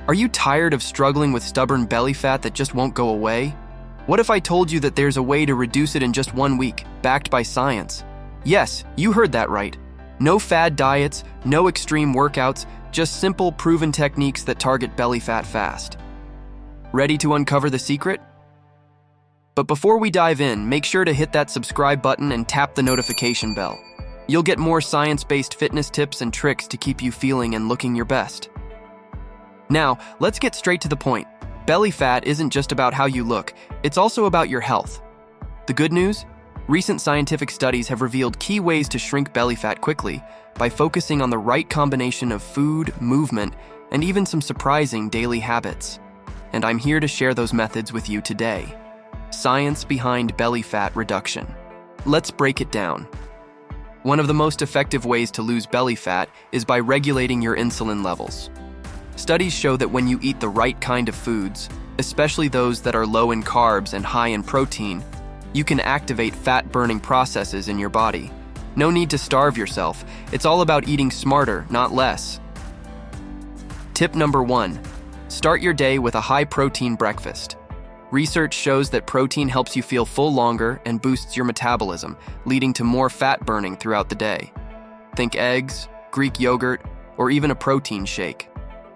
Are you tired of struggling with stubborn belly fat that just won't go away? What if I told you that there's a way to reduce it in just 1 week, backed by science? Yes, you heard that right. No fad diets, no extreme workouts, just simple, proven techniques that target belly fat fast. Ready to uncover the secret? But before we dive in, make sure to hit that subscribe button and tap the notification bell. You'll get more science-based fitness tips and tricks to keep you feeling and looking your best. Now, let's get straight to the point. Belly fat isn't just about how you look, it's also about your health. The good news? Recent scientific studies have revealed key ways to shrink belly fat quickly by focusing on the right combination of food, movement, and even some surprising daily habits. And I'm here to share those methods with you today. Science behind belly fat reduction. Let's break it down. One of the most effective ways to lose belly fat is by regulating your insulin levels. Studies show that when you eat the right kind of foods, especially those that are low in carbs and high in protein, you can activate fat-burning processes in your body. No need to starve yourself. It's all about eating smarter, not less. Tip number 1. Start your day with a high-protein breakfast. Research shows that protein helps you feel full longer and boosts your metabolism, leading to more fat burning throughout the day. Think eggs, Greek yogurt, or even a protein shake.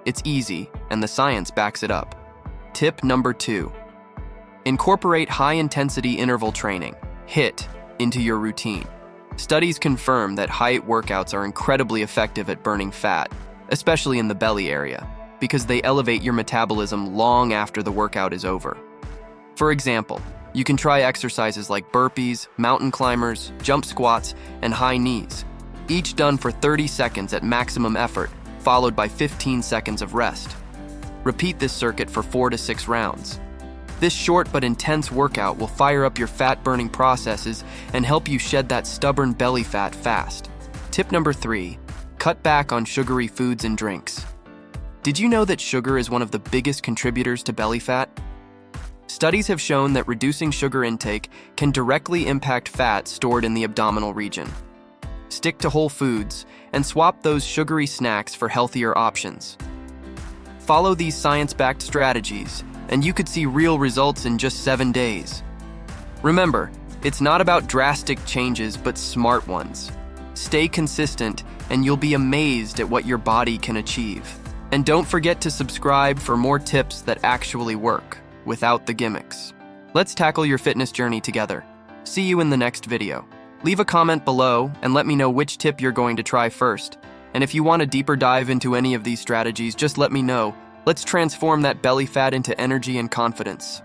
It's easy, and the science backs it up. Tip number 2. Incorporate high-intensity interval training, HIIT, into your routine. Studies confirm that HIIT workouts are incredibly effective at burning fat, especially in the belly area, because they elevate your metabolism long after the workout is over. For example, you can try exercises like burpees, mountain climbers, jump squats, and high knees, each done for 30 seconds at maximum effort, followed by 15 seconds of rest. Repeat this circuit for 4 to 6 rounds. This short but intense workout will fire up your fat-burning processes and help you shed that stubborn belly fat fast. Tip number 3, cut back on sugary foods and drinks. Did you know that sugar is one of the biggest contributors to belly fat? Studies have shown that reducing sugar intake can directly impact fat stored in the abdominal region. Stick to whole foods and swap those sugary snacks for healthier options. Follow these science-backed strategies, and you could see real results in just 7 days. Remember, it's not about drastic changes, but smart ones. Stay consistent, and you'll be amazed at what your body can achieve. And don't forget to subscribe for more tips that actually work, without the gimmicks. Let's tackle your fitness journey together. See you in the next video. Leave a comment below and let me know which tip you're going to try first. And if you want a deeper dive into any of these strategies, just let me know. Let's transform that belly fat into energy and confidence.